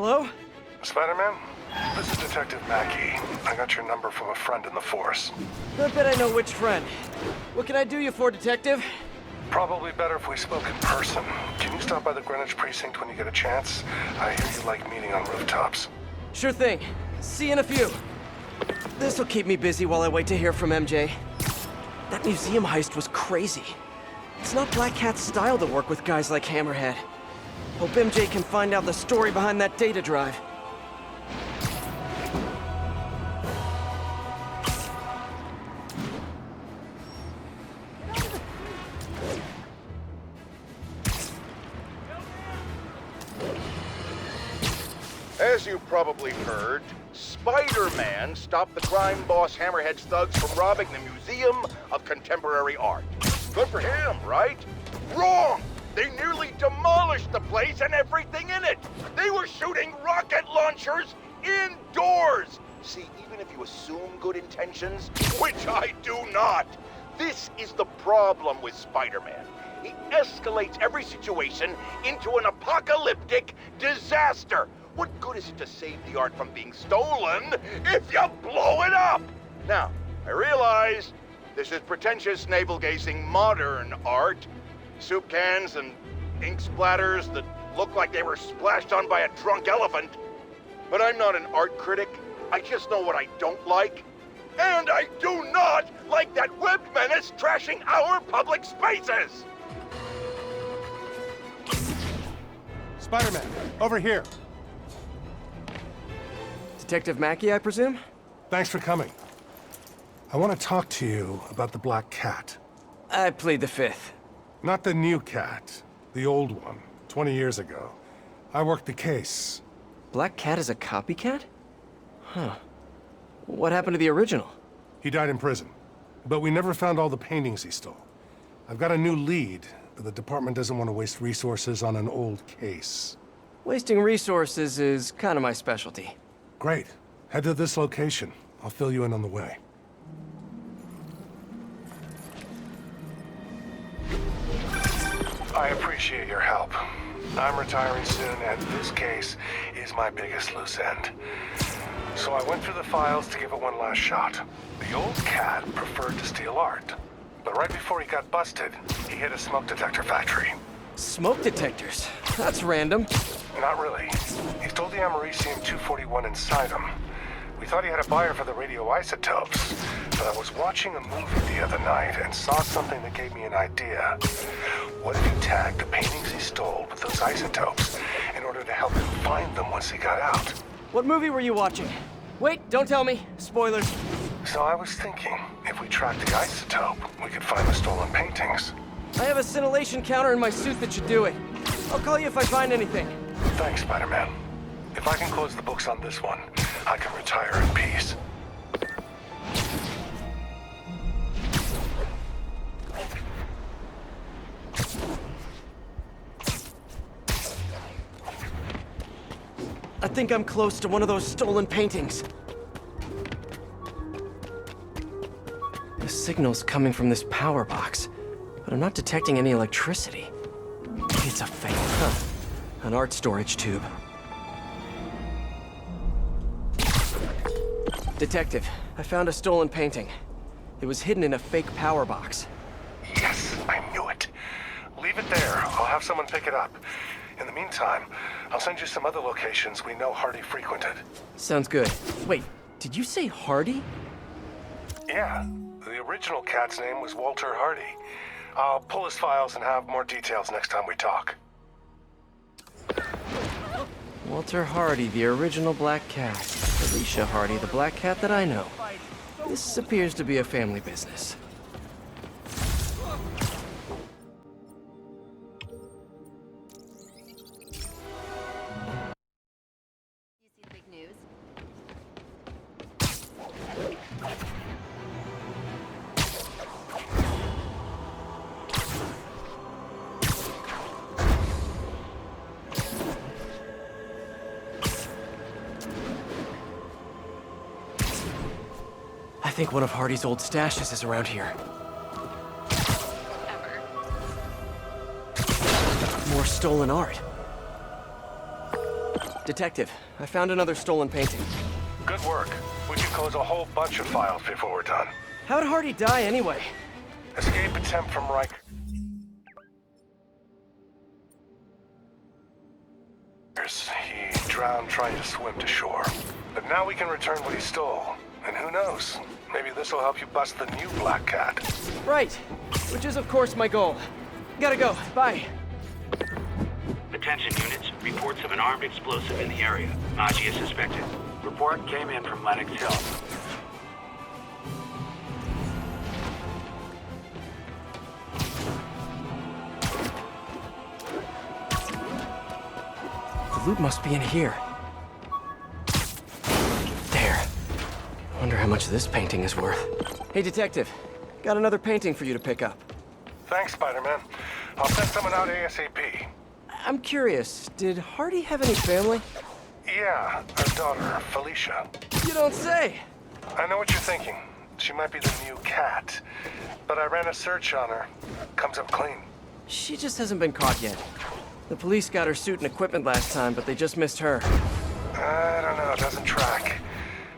Hello? Spider-Man? This is Detective Mackey. I got your number from a friend in the force. I bet I know which friend. What can I do you for, Detective? Probably better if we spoke in person. Can you stop by the Greenwich precinct when you get a chance? I hear you like meeting on rooftops. Sure thing. See you in a few. This'll keep me busy while I wait to hear from MJ. That museum heist was crazy. It's not Black Cat's style to work with guys like Hammerhead. Hope MJ can find out the story behind that data drive. As you've probably heard, Spider-Man stopped the crime boss Hammerhead's thugs from robbing the Museum of Contemporary Art. Good for him, right? Wrong! They nearly demolished the place and everything in it! They were shooting rocket launchers indoors! See, even if you assume good intentions, which I do not, this is the problem with Spider-Man. He escalates every situation into an apocalyptic disaster. What good is it to save the art from being stolen if you blow it up? Now, I realize this is pretentious, navel-gazing modern art. Soup cans and ink splatters that look like they were splashed on by a drunk elephant. But I'm not an art critic. I just know what I don't like. And I do not like that webbed menace trashing our public spaces! Spider-Man, over here. Detective Mackey, I presume? Thanks for coming. I want to talk to you about the Black Cat. I plead the fifth. Not the new cat, the old one, 20 years ago. I worked the case. Black Cat is a copycat? Huh. What happened to the original? He died in prison, but we never found all the paintings he stole. I've got a new lead, but the department doesn't want to waste resources on an old case. Wasting resources is kind of my specialty. Great. Head to this location. I'll fill you in on the way. I appreciate your help. I'm retiring soon, and this case is my biggest loose end. So I went through the files to give it one last shot. The old cat preferred to steal art. But right before he got busted, he hit a smoke detector factory. Smoke detectors? That's random. Not really. He stole the Americium-241 inside him. We thought he had a buyer for the radioisotopes, but I was watching a movie the other night and saw something that gave me an idea. What if he tagged the paintings he stole with those isotopes in order to help him find them once he got out? What movie were you watching? Wait, don't tell me. Spoilers. So I was thinking, if we tracked the isotope, we could find the stolen paintings. I have a scintillation counter in my suit that should do it. I'll call you if I find anything. Thanks, Spider-Man. If I can close the books on this one, I can retire in peace. I think I'm close to one of those stolen paintings. The signal's coming from this power box, but I'm not detecting any electricity. Maybe it's a fake. Huh. An art storage tube. Detective, I found a stolen painting. It was hidden in a fake power box. Yes, I knew it. Leave it there. I'll have someone pick it up. In the meantime, I'll send you some other locations we know Hardy frequented. Sounds good. Wait, did you say Hardy? Yeah, the original cat's name was Walter Hardy. I'll pull his files and have more details next time we talk. Walter Hardy, the original Black Cat. Alicia Hardy, the Black Cat that I know. This appears to be a family business. You see the big news? I think one of Hardy's old stashes is around here. Ever. More stolen art. Detective, I found another stolen painting. Good work. We can close a whole bunch of files before we're done. How'd Hardy die anyway? Escape attempt from Riker. He drowned trying to swim to shore. But now we can return what he stole. And who knows? Maybe this will help you bust the new Black Cat. Right. Which is, of course, my goal. Gotta go. Bye. Attention units, reports of an armed explosive in the area. Nausea suspected. Report came in from Lenox Hill. The loot must be in here. There. Wonder how much this painting is worth. Hey, Detective. Got another painting for you to pick up. Thanks, Spider-Man. I'll send someone out ASAP. I'm curious, did Hardy have any family? Yeah, our daughter, Felicia. You don't say! I know what you're thinking. She might be the new cat. But I ran a search on her. Comes up clean. She just hasn't been caught yet. The police got her suit and equipment last time, but they just missed her. I don't know, it doesn't track.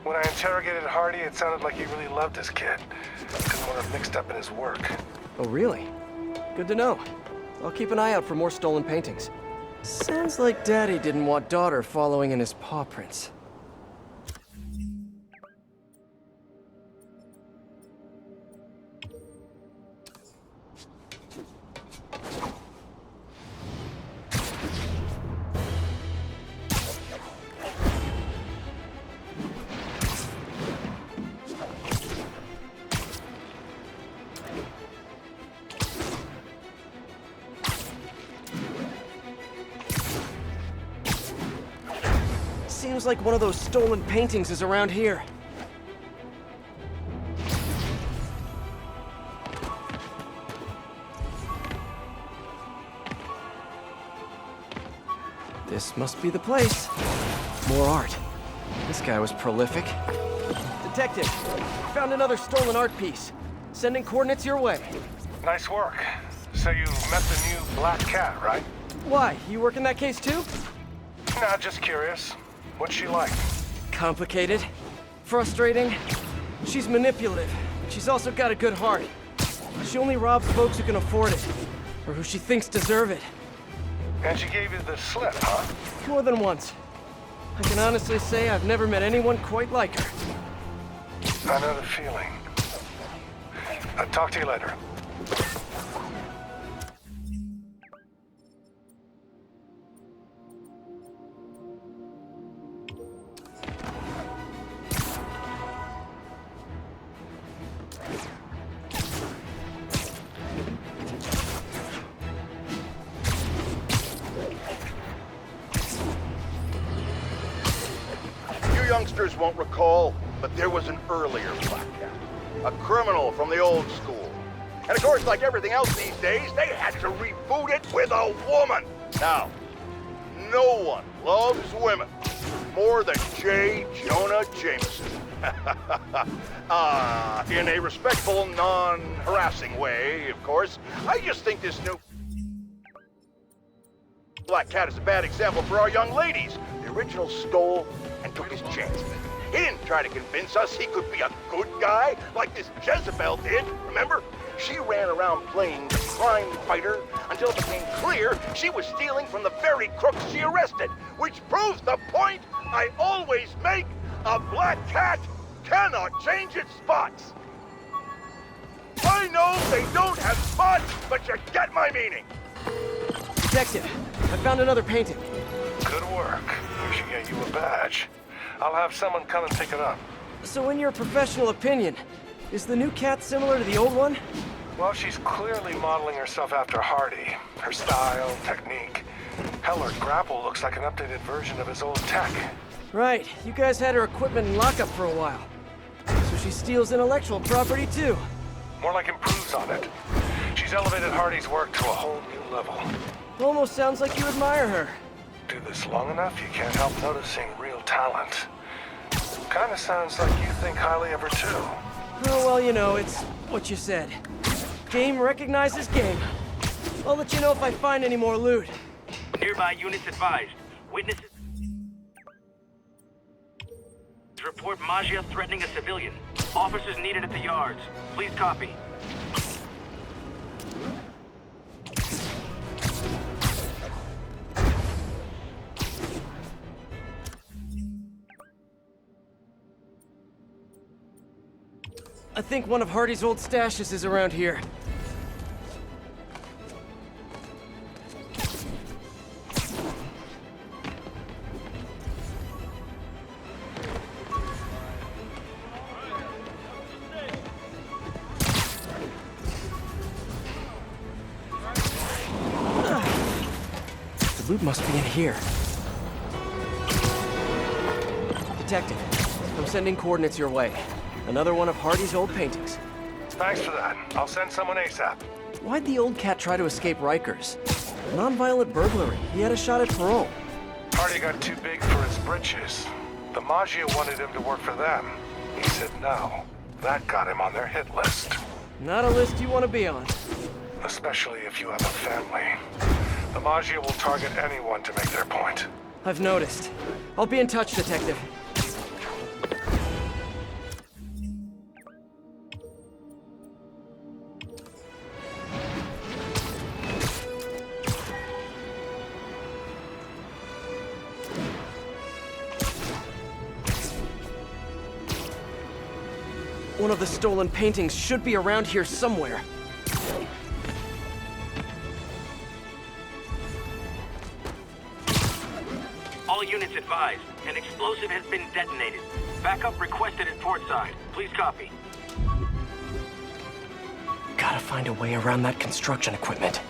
When I interrogated Hardy, it sounded like he really loved his kid. Didn't want her mixed up in his work. Oh, really? Good to know. I'll keep an eye out for more stolen paintings. Sounds like Daddy didn't want daughter following in his paw prints. Seems like one of those stolen paintings is around here. This must be the place. More art. This guy was prolific. Detective, found another stolen art piece. Sending coordinates your way. Nice work. So you met the new Black Cat, right? Why? You work in that case too? Nah, just curious. What's she like? Complicated. Frustrating. She's manipulative. But she's also got a good heart. She only robs folks who can afford it. Or who she thinks deserve it. And she gave you the slip, huh? More than once. I can honestly say I've never met anyone quite like her. I know the feeling. I'll talk to you later. Youngsters won't recall, but there was an earlier Black Cat. A criminal from the old school. And of course, like everything else these days, they had to reboot it with a woman. Now, no one loves women more than J. Jonah Jameson. In a respectful, non-harassing way, of course. I just think this new Black Cat is a bad example for our young ladies. The original stole and took his chance. He didn't try to convince us he could be a good guy like this Jezebel did, remember? She ran around playing the crime fighter until it became clear she was stealing from the very crooks she arrested, which proves the point I always make: a Black Cat cannot change its spots. I know they don't have spots, but you get my meaning. Detective, I found another painting. Good work. We should get you a badge. I'll have someone come and pick it up. So in your professional opinion, is the new cat similar to the old one? Well, she's clearly modeling herself after Hardy. Her style, technique. Hell, her grapple looks like an updated version of his old tech. Right, you guys had her equipment in lockup for a while. So she steals intellectual property too. More like improves on it. She's elevated Hardy's work to a whole new level. Almost sounds like you admire her. Do this long enough, you can't help noticing real talent. Kinda sounds like you think highly of her too. Oh, well, you know, it's what you said. Game recognizes game. I'll let you know if I find any more loot. Nearby units advised. Witnesses report Maggia threatening a civilian. Officers needed at the yards. Please copy. I think one of Hardy's old stashes is around here. The loot must be in here. Detective, I'm sending coordinates your way. Another one of Hardy's old paintings. Thanks for that. I'll send someone ASAP. Why'd the old cat try to escape Rikers? Non-violent burglary. He had a shot at parole. Hardy got too big for his britches. The Maggia wanted him to work for them. He said no. That got him on their hit list. Not a list you want to be on. Especially if you have a family. The Maggia will target anyone to make their point. I've noticed. I'll be in touch, Detective. One of the stolen paintings should be around here somewhere. All units advised. An explosive has been detonated. Backup requested at portside. Please copy. Gotta find a way around that construction equipment.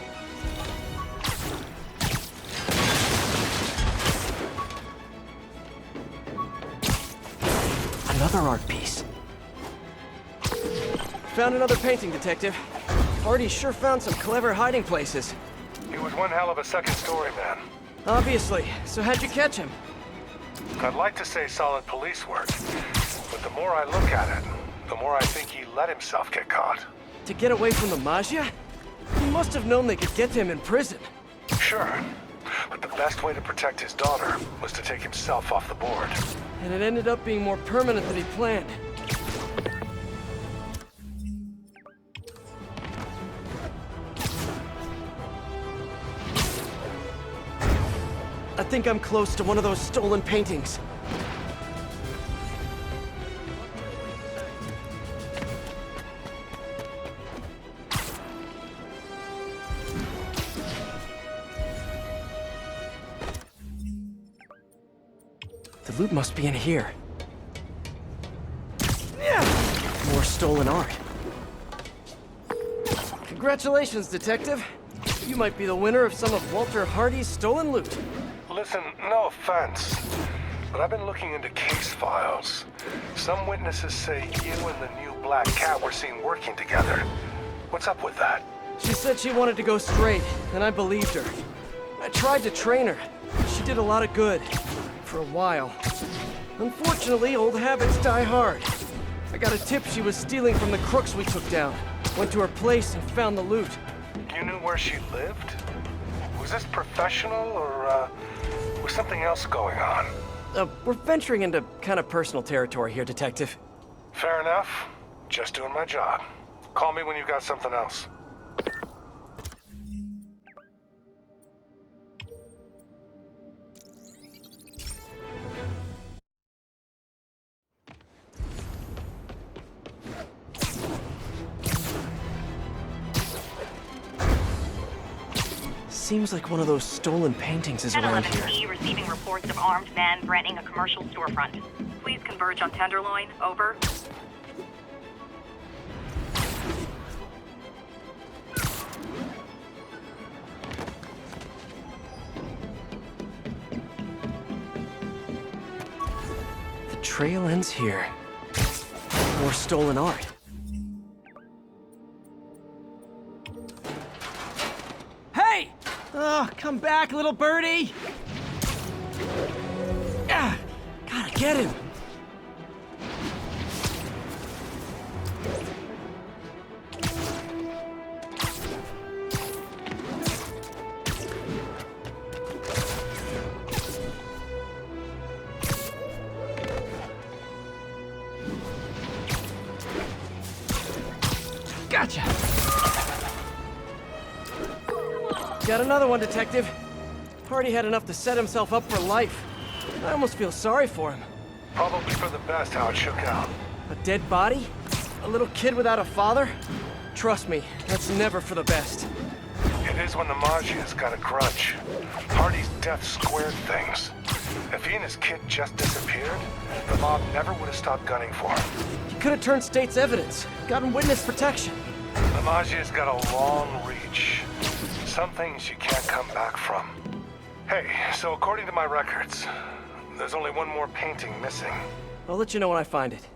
Another art piece. Found another painting, Detective. Hardy sure found some clever hiding places. He was one hell of a second-story man. Obviously. So how'd you catch him? I'd like to say solid police work, but the more I look at it, the more I think he let himself get caught. To get away from the Maggia? He must have known they could get to him in prison. Sure, but the best way to protect his daughter was to take himself off the board. And it ended up being more permanent than he planned. I think I'm close to one of those stolen paintings. The loot must be in here. More stolen art. Congratulations, Detective. You might be the winner of some of Walter Hardy's stolen loot. Listen, no offense, but I've been looking into case files. Some witnesses say you and the new black cat were seen working together. What's up with that? She said she wanted to go straight, and I believed her. I tried to train her. She did a lot of good. For a while. Unfortunately, old habits die hard. I got a tip she was stealing from the crooks we took down. Went to her place and found the loot. You knew where she lived? Was this professional, or, was something else going on? We're venturing into kind of personal territory here, Detective. Fair enough. Just doing my job. Call me when you got something else. Seems like one of those stolen paintings is around here. 1011P receiving reports of armed men threatening a commercial storefront. Please converge on Tenderloin. Over. The trail ends here. More stolen art. Hey! Oh, come back, little birdie! Ah, gotta get him. Got another one, Detective. Hardy had enough to set himself up for life. I almost feel sorry for him. Probably for the best how it shook out. A dead body? A little kid without a father? Trust me, that's never for the best. It is when the Maggia's got a grudge. Hardy's death squared things. If he and his kid just disappeared, the mob never would have stopped gunning for him. He could have turned state's evidence, gotten witness protection. The Maggia's got a long reach. Some things you can't come back from. Hey, so according to my records, there's only one more painting missing. I'll let you know when I find it.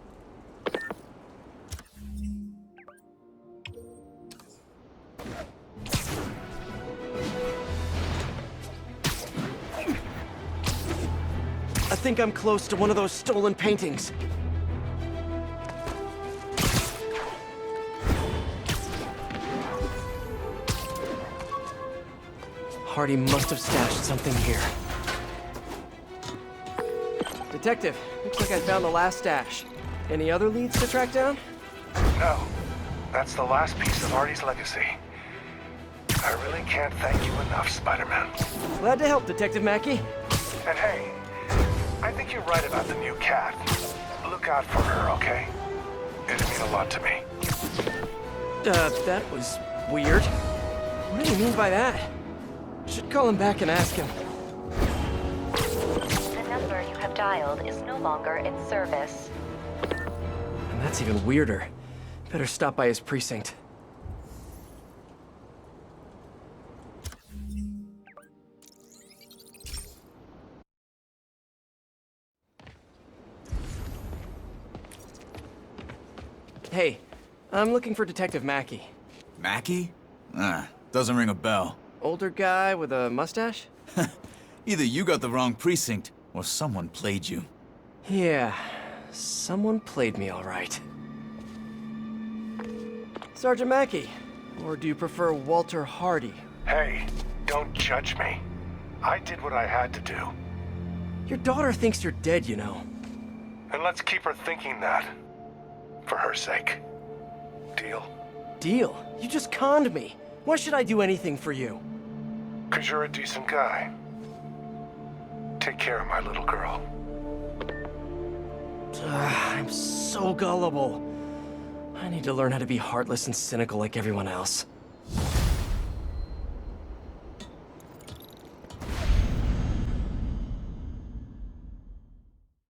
I think I'm close to one of those stolen paintings. Hardy must have stashed something here. Detective, looks like I found the last stash. Any other leads to track down? No, that's the last piece of Hardy's legacy. I really can't thank you enough, Spider-Man. Glad to help, Detective Mackey. And hey, I think you're right about the new cat. Look out for her, okay? It'd mean a lot to me. That was weird. What do you mean by that? Should call him back and ask him. The number you have dialed is no longer in service. And that's even weirder. Better stop by his precinct. Hey, I'm looking for Detective Mackey. Mackey? Doesn't ring a bell. Older guy with a mustache? Either you got the wrong precinct, or someone played you. Yeah, someone played me all right. Sergeant Mackey, or do you prefer Walter Hardy? Hey, don't judge me. I did what I had to do. Your daughter thinks you're dead, you know. And let's keep her thinking that. For her sake. Deal? Deal? You just conned me. Why should I do anything for you? 'Cause you're a decent guy. Take care of my little girl. I'm so gullible. I need to learn how to be heartless and cynical like everyone else.